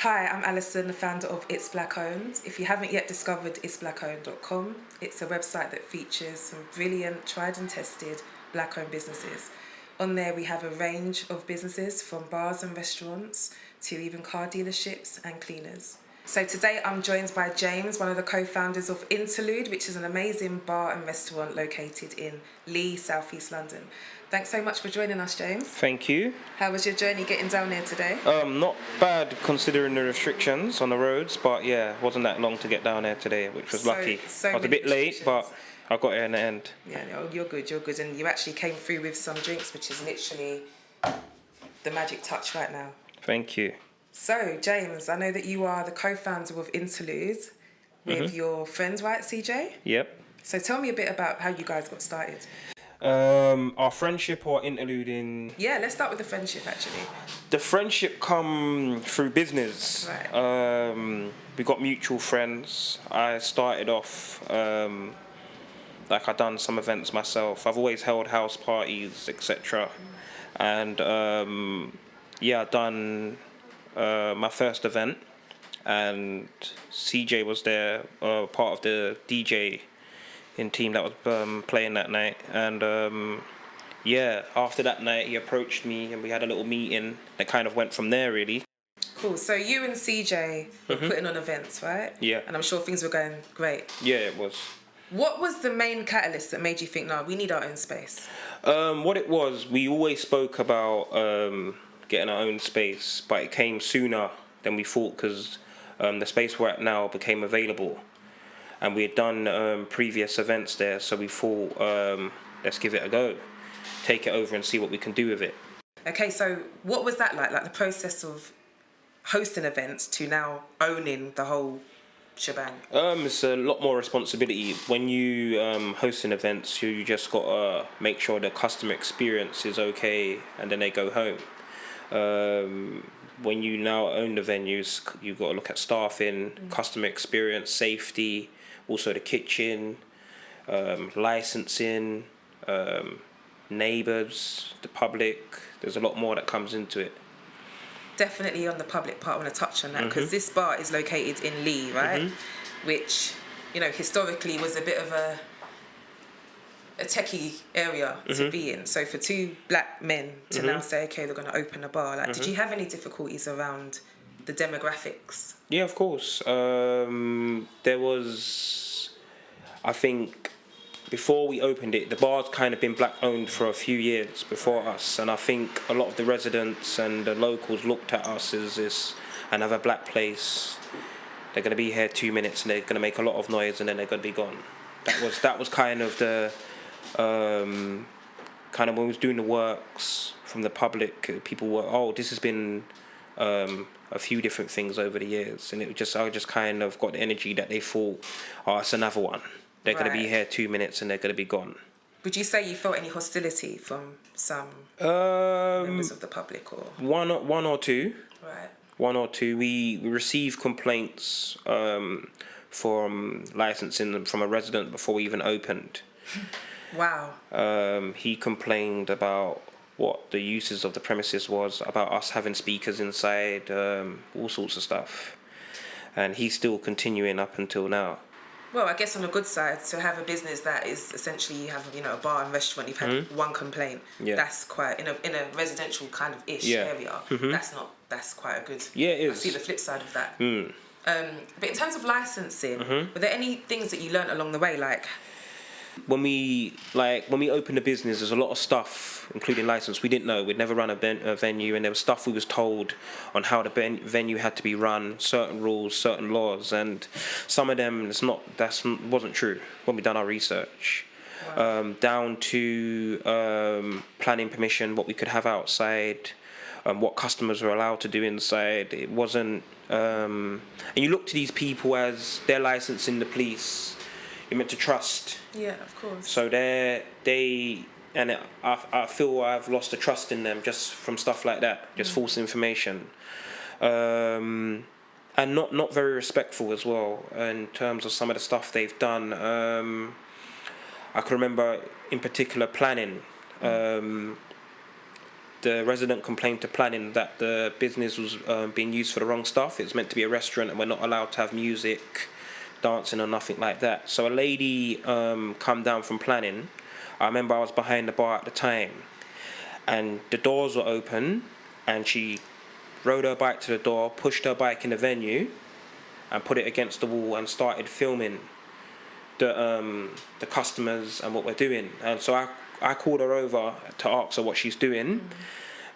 Hi, I'm Alison, the founder of It's Black Owned. If you haven't yet discovered itsblackowned.com, it's a website that features some brilliant, tried and tested black-owned businesses. On there we have a range of businesses from bars and restaurants to even car dealerships and cleaners. So today I'm joined by James, one of the co-founders of Interludee, which is an amazing bar and restaurant located in Lee, South East London. Thanks so much for joining us, James. Thank you. How was your journey getting down there today? Not bad considering the restrictions on the roads, but yeah, it wasn't that long to get down there today, which was lucky. I was a bit late, but I got here in the end. Yeah, no, you're good, and you actually came through with some drinks, which is literally the magic touch right now. Thank you. So, James, I know that you are the co-founder of Interludee with your friends, right, CJ? Yep. So tell me a bit about how you guys got started. Our friendship or interluding? Yeah, let's start with the friendship, actually. The friendship come through business. Right. We got mutual friends. I started off, like I've done some events myself. I've always held house parties, etc. And yeah, I've done my first event, and CJ was there, part of the DJ in team that was playing that night. And yeah, after that night he approached me and we had a little meeting that kind of went from there, really. Cool. So you and CJ were putting on events, right? Yeah. And I'm sure things were going great. Yeah, it was. What was the main catalyst that made you think, no, we need our own space? What it was, we always spoke about getting our own space, but it came sooner than we thought because the space we're at now became available. And we had done previous events there, so we thought, let's give it a go. Take it over and see what we can do with it. Okay, so what was that like the process of hosting events to now owning the whole shebang? It's a lot more responsibility. When you hosting events, you just got to make sure the customer experience is okay and then they go home. When you now own the venues, you've got to look at staffing, customer experience, safety, also the kitchen, licensing, neighbours, the public. There's a lot more that comes into it. Definitely on the public part, I want to touch on that because this bar is located in Lee, right? Which, you know, historically was a bit of a techie area to be in. So for two black men to now say, okay, they're going to open a bar, like, did you have any difficulties around the demographics? Yeah, of course. There was, I think, before we opened it, the bar's kind of been black owned for a few years before us, and I think a lot of the residents and the locals looked at us as this another black place. They're going to be here 2 minutes and they're going to make a lot of noise and then they're going to be gone. That was kind of the kind of when we was doing the works from the public. People were, oh, this has been a few different things over the years, and I just kind of got the energy that they thought, oh, it's another one. They're going to be here 2 minutes and they're going to be gone. Would you say you felt any hostility from some members of the public, or one or two? Right. One or two. We received complaints from licensing from a resident before we even opened. Wow. He complained about what the uses of the premises was, about us having speakers inside, all sorts of stuff. And he's still continuing up until now. Well, I guess on the good side, to have a business that is essentially, you have, you know, a bar and restaurant, you've had one complaint. Yeah. That's quite, in a residential kind of ish area, that's quite a good. Yeah, it is. I see the flip side of that. But in terms of licensing, were there any things that you learnt along the way, like? When we opened the business, there's a lot of stuff, including license, we didn't know. We'd never run a venue, and there was stuff we was told on how the venue had to be run, certain rules, certain laws, and some of them wasn't true when we done our research. Wow. Down to planning permission, what we could have outside, what customers were allowed to do inside. It wasn't, and you look to these people as they're licensing the police. You're meant to trust. Yeah, of course. So I feel I've lost the trust in them just from stuff like that, just false information, and not very respectful as well in terms of some of the stuff they've done. I can remember in particular planning. the resident complained to planning that the business was being used for the wrong stuff. It's meant to be a restaurant, and we're not allowed to have music, dancing, or nothing like that. So a lady come down from planning. I remember I was behind the bar at the time, and the doors were open, and she rode her bike to the door, pushed her bike in the venue, and put it against the wall and started filming the customers and what we're doing. And so I called her over to ask her what she's doing,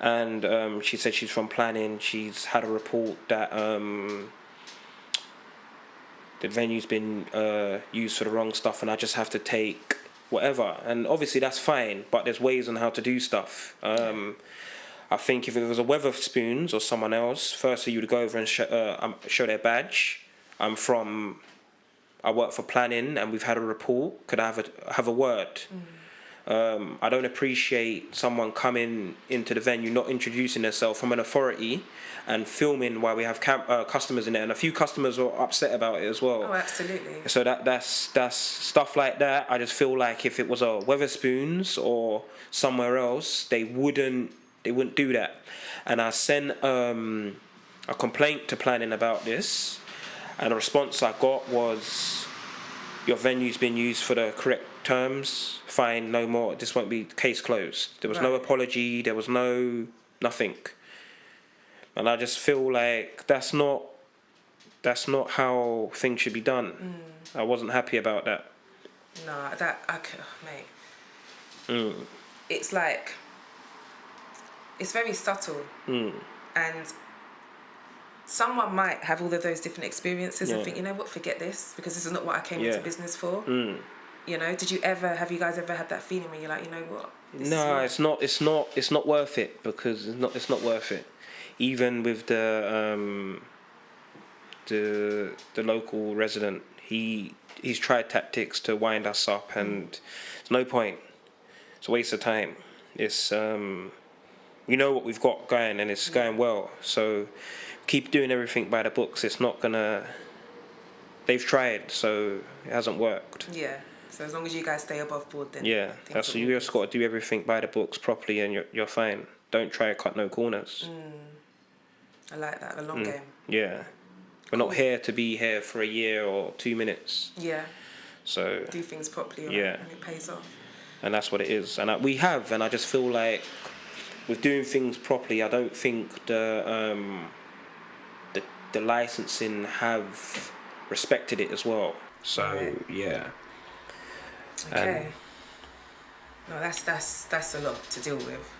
and she said she's from planning. She's had a report that the venue's been used for the wrong stuff, and I just have to take whatever. And obviously that's fine, but there's ways on how to do stuff. I think if it was a Weatherspoons or someone else, firstly you'd go over and show their badge. I work for planning, and we've had a report. Could I have a word? I don't appreciate someone coming into the venue, not introducing themselves from an authority, and filming while we have customers in there. And a few customers were upset about it as well. Oh, absolutely. So that's stuff like that. I just feel like if it was a Weatherspoons or somewhere else, they wouldn't do that. And I sent a complaint to planning about this, and the response I got was, your venue's been used for the correct terms, fine, no more, this won't be, case closed. There was no apology, there was nothing. And I just feel like that's not how things should be done. I wasn't happy about that. No, mate. It's like, it's very subtle. And someone might have all of those different experiences and think, you know what, forget this, because this is not what I came into business for. You know, have you guys ever had that feeling where you're like, you know what? No, it's not worth it, because it's not worth it. Even with the local resident, he's tried tactics to wind us up, and it's no point. It's a waste of time. It's we know what we've got going, and it's going well. So keep doing everything by the books. It's not gonna. They've tried, so it hasn't worked. Yeah. So as long as you guys stay above board, then that's you just got to do everything by the books properly, and you're fine. Don't try to cut no corners. I like that, the long game. Yeah, we're not here to be here for a year or 2 minutes. Yeah. So do things properly, right? And it pays off. And that's what it is, and we have, and I just feel like with doing things properly, I don't think the licensing have respected it as well. So yeah. Okay. No, that's a lot to deal with.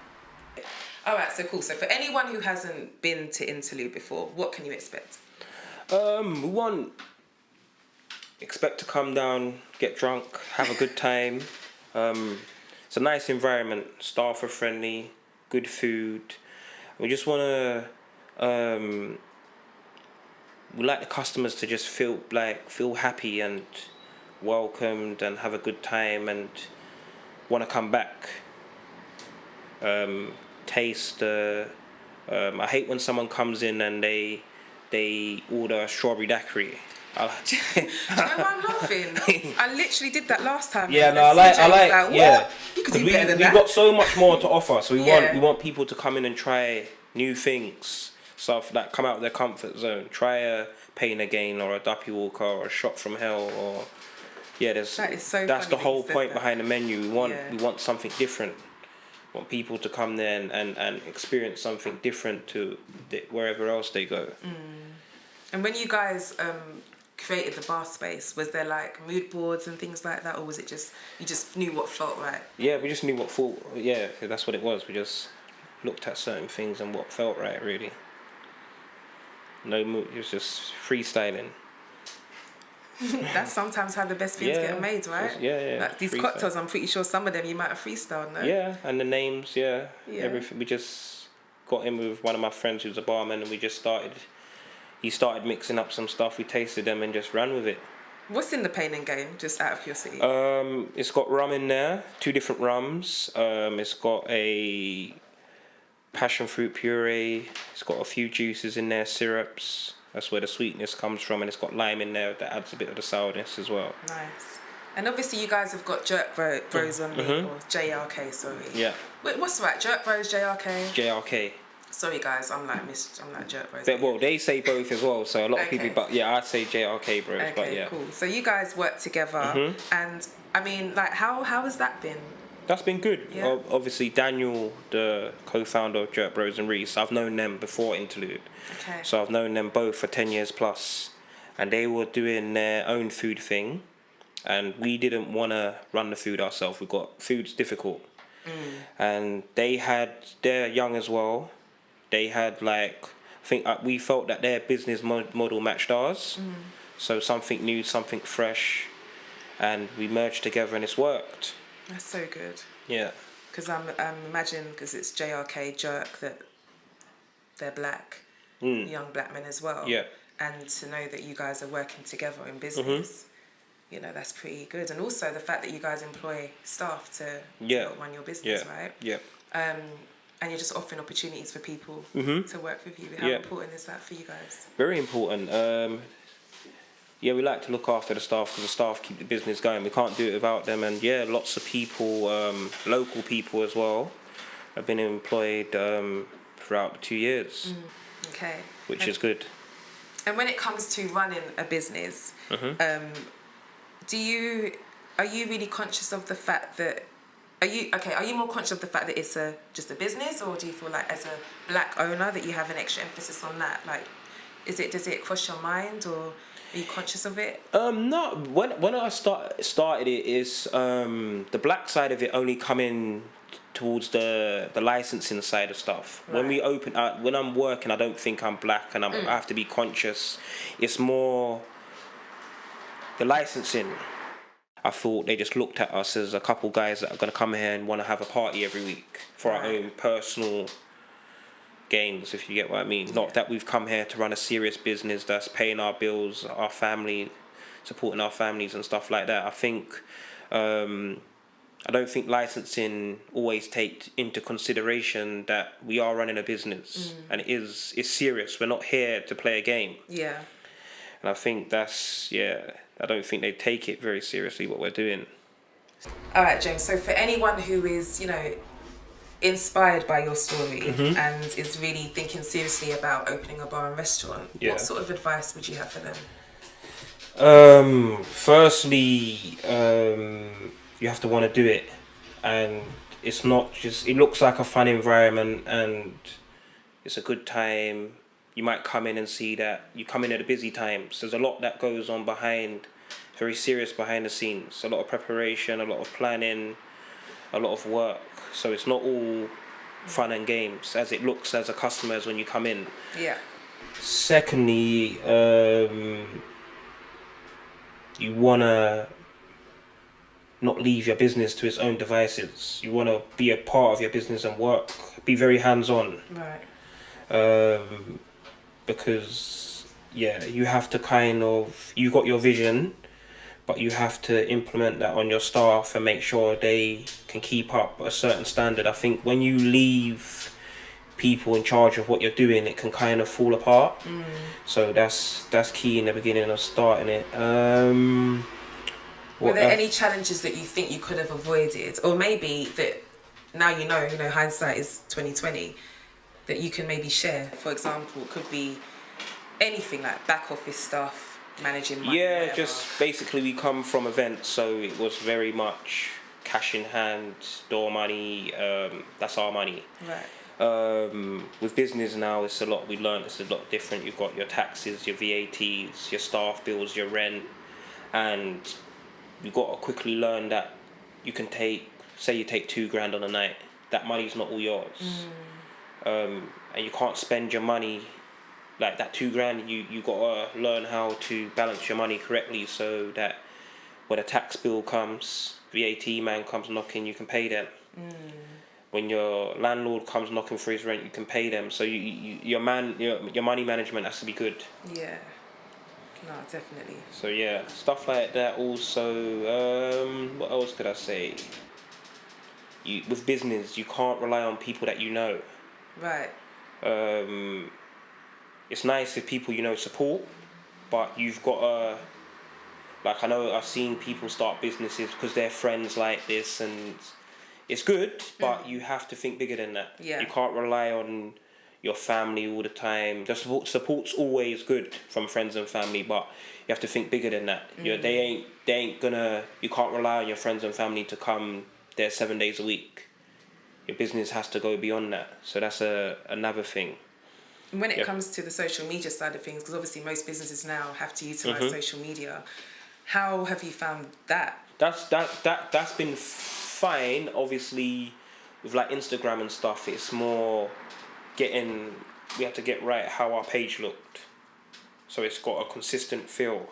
All right, so cool. So for anyone who hasn't been to Interludee before, what can you expect? Expect to come down, get drunk, have a good time. It's a nice environment. Staff are friendly, good food. We just want to. We like the customers to just feel happy and welcomed and have a good time and want to come back. Taste I hate when someone comes in and they order a strawberry daiquiri. Do you know why I'm laughing? I literally did that last time. Yeah, no, I like yeah. You could do better than we've that. got so much more to offer, so we want people to come in and try new things, stuff that come out of their comfort zone. Try a Pain Again or a Duppy Walker or a Shot from Hell or that's the whole point behind the menu. We want something different. We want people to come there and experience something different to wherever else they go. And when you guys created the bar space, was there like mood boards and things like that, or was it just you just knew what felt right? Yeah, we just knew what felt. Yeah, that's what it was. We just looked at certain things and what felt right, really. No mood. It was just freestyling. That's sometimes how the best things get made, right? Like these cocktails, I'm pretty sure some of them you might have freestyled, no? Yeah, and the names, everything. We just got in with one of my friends who's a barman, and we just started. He started mixing up some stuff. We tasted them and just ran with it. What's in the Pain and Gain, just out of curiosity? It's got rum in there, 2 different rums. It's got a passion fruit puree. It's got a few juices in there, syrups. That's where the sweetness comes from, and it's got lime in there that adds a bit of the sourness as well. Nice. And obviously, you guys have got Jerk Bros on me, or JRK, sorry. Yeah. Wait, what's right? Jerk Bros, JRK. JRK. Sorry, guys. I'm like Jerk Bros. Well, they say both as well, so a lot of Okay. people. But yeah, I'd say JRK Bros. Okay, But yeah. cool. So you guys work together, and I mean, like, how has that been? That's been good. Yeah. Obviously, Daniel, the co-founder of Jerk Bros and Reese, I've known them before Interlude. Okay. So I've known them both for 10 years plus. And they were doing their own food thing. And we didn't want to run the food ourselves. Food's difficult. And they're young as well. They had I think we felt that their business model matched ours. So something new, something fresh. And we merged together and it's worked. That's so good. Yeah. Because I'm imagining, because it's JRK Jerk, that they're black, young black men as well. Yeah. And to know that you guys are working together in business, you know, that's pretty good. And also the fact that you guys employ staff to help run your business, right? Yeah. And you're just offering opportunities for people to work with you. How important is that for you guys? Very important. Yeah, we like to look after the staff because the staff keep the business going. We can't do it without them. And yeah, lots of people, local people as well, have been employed throughout the 2 years. Okay. Which is good. And when it comes to running a business, are you really conscious of the fact that are you more conscious of the fact that it's just a business, or do you feel like as a black owner that you have an extra emphasis on that? Like, does it cross your mind, or are you conscious of it? No. When I started it, is the black side of it only coming towards the licensing side of stuff. Right. When I'm working, I don't think I'm black, and I have to be conscious. It's more the licensing. I thought they just looked at us as a couple guys that are going to come here and want to have a party every week for our own personal gains, if you get what I mean. Not that we've come here to run a serious business that's paying our bills, our family, supporting our families and stuff like that. I think I don't think licensing always take into consideration that we are running a business and it's serious. We're not here to play a game. Yeah. And I think I don't think they take it very seriously what we're doing. All right, James. So for anyone who is, inspired by your story and is really thinking seriously about opening a bar and restaurant, what sort of advice would you have for them? Firstly, you have to want to do it, and it's not just. It looks like a fun environment, and it's a good time. You might come in and see that you come in at a busy times. There's a lot that goes on very serious behind the scenes. A lot of preparation, a lot of planning, a lot of work. So it's not all fun and games as it looks as a customer when you come in. Yeah. Secondly, you wanna not leave your business to its own devices. You wanna be a part of your business and work. Be very hands-on. Right. Because you have to you got your vision, but you have to implement that on your staff and make sure they can keep up a certain standard. I think when you leave people in charge of what you're doing, it can kind of fall apart. So that's key in the beginning of starting it. Were there any challenges that you think you could have avoided, or maybe that now you know hindsight is 2020, that you can maybe share? For example, it could be anything like back office stuff, managing money. Yeah, whatever. just basically we come from events, so it was very much cash in hand, door money. That's our money. Right. With business now, it's a lot different. You've got your taxes, your VATs, your staff bills, your rent, and you've got to quickly learn that you can say you take $2,000 on a night. That money's not all yours. And you can't spend your money like that $2,000. You got to learn how to balance your money correctly so that when a tax bill comes, VAT man comes knocking, you can pay them. When your landlord comes knocking for his rent, you can pay them. So your money management has to be good. Yeah. No, definitely. So yeah, stuff like that. Also, what else could I say? With business, you can't rely on people that you know. Right. It's nice if people support, but you've got to, Like, I know I've seen people start businesses because their friends like this, and it's good, but you have to think bigger than that. Yeah. You can't rely on your family all the time. The support's always good from friends and family, but you have to think bigger than that. They ain't gonna. You can't rely on your friends and family to come there 7 days a week. Your business has to go beyond that. So that's another thing. And when it comes to the social media side of things, because obviously most businesses now have to utilize social media, how have you found that? That's been fine. Obviously, with like Instagram and stuff, it's more we have to get right how our page looked, so it's got a consistent feel.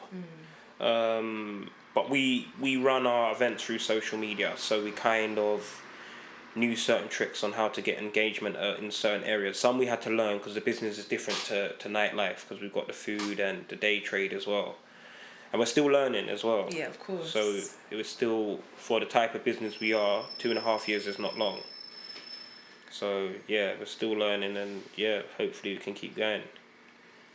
But we run our events through social media, so we kind of knew certain tricks on how to get engagement in certain areas. Some we had to learn because the business is different to nightlife, because we've got the food and the day trade as well, and we're still learning as well. Yeah, of course. So it was still, for the type of business we are, 2.5 years is not long. So yeah, we're still learning, and yeah, hopefully we can keep going.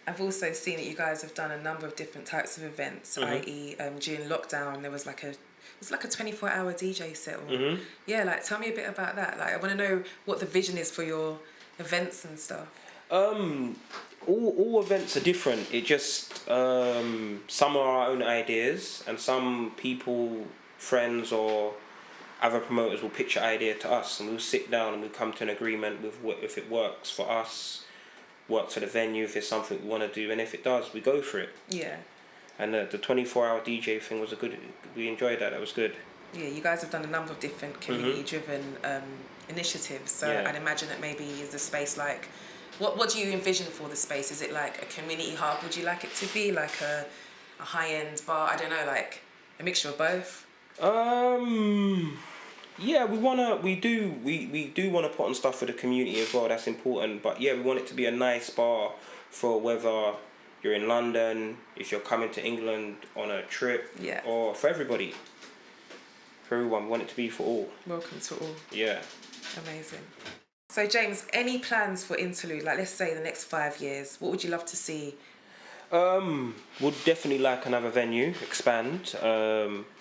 I've also seen that you guys have done a number of different types of events, i.e. During lockdown there was like a 24-hour DJ set. Yeah, like tell me a bit about that. Like I want to know what the vision is for your events and stuff. All events are different. It just some are our own ideas, and some people, friends or other promoters will pitch an idea to us, and we'll sit down and we'll come to an agreement with if it works for us, works for the venue, if it's something we want to do, and if it does, we go for it. Yeah. And the 24-hour DJ thing was we enjoyed that. That was good. Yeah, you guys have done a number of different community-driven initiatives. So I'd imagine that maybe is the space like, what do you envision for the space? Is it like a community hub? Would you like it to be like a high-end bar? I don't know, like a mixture of both. Yeah, we do wanna put on stuff for the community as well. That's important. But yeah, we want it to be a nice bar for whether you're in London, if you're coming to England on a trip, or for everybody. For everyone, we want it to be for all. Welcome to all. Yeah. Amazing. So James, any plans for Interlude? Like let's say the next 5 years, what would you love to see? Would definitely like another venue, expand,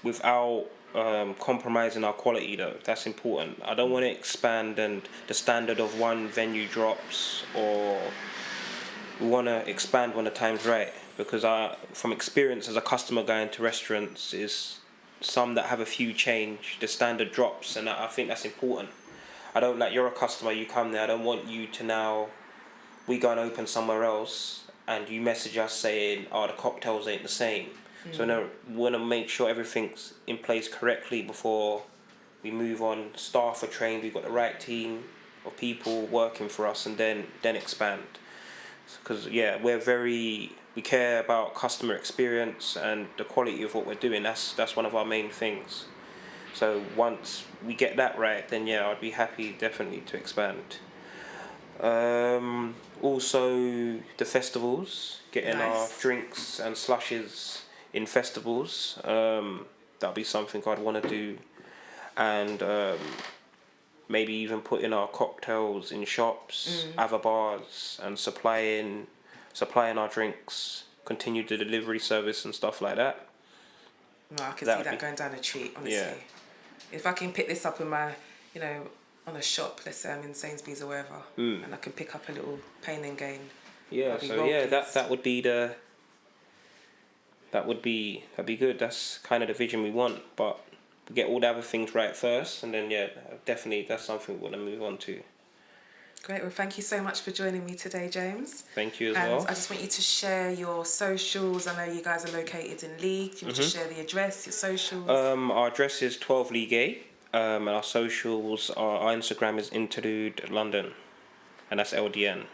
without compromising our quality though. That's important. I don't want to expand and the standard of one venue drops, or we want to expand when the time's right, because from experience as a customer going to restaurants, is some that have a few change, the standard drops, and I think that's important. I don't, like, you're a customer, you come there, I don't want you to now, we go and open somewhere else and you message us saying, oh, the cocktails ain't the same. So no, we want to make sure everything's in place correctly before we move on. Staff are trained, we've got the right team of people working for us, and then expand. Because yeah, we care about customer experience and the quality of what we're doing. That's one of our main things. So once we get that right, then yeah, I'd be happy definitely to expand. Also the festivals, getting our drinks and slushes in festivals. That'll be something I'd want to do, and maybe even putting our cocktails in shops, other bars, and supplying our drinks, continue the delivery service and stuff like that. No, I can see that going down a treat, honestly. Yeah. If I can pick this up in my, on a shop, let's say I'm in Sainsbury's or wherever, and I can pick up a little pain and gain. Yeah, so yeah, that'd be good. That's kind of the vision we want, but we get all the other things right first, and then yeah, definitely that's something we want to move on to. Great. Well, thank you so much for joining me today, James. Thank you as well. And I just want you to share your socials. I know you guys are located in League. Can you just share the address, your socials? Our address is 12 League Gate, and our socials our Instagram is Interludee London, and that's LDN.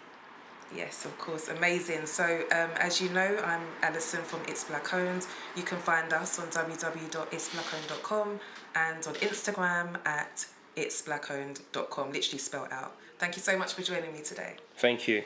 Yes, of course. Amazing. So, as you know, I'm Alison from It's Black Owned. You can find us on www.itsblackowned.com and on Instagram at itsblackowned.com, literally spelled out. Thank you so much for joining me today. Thank you.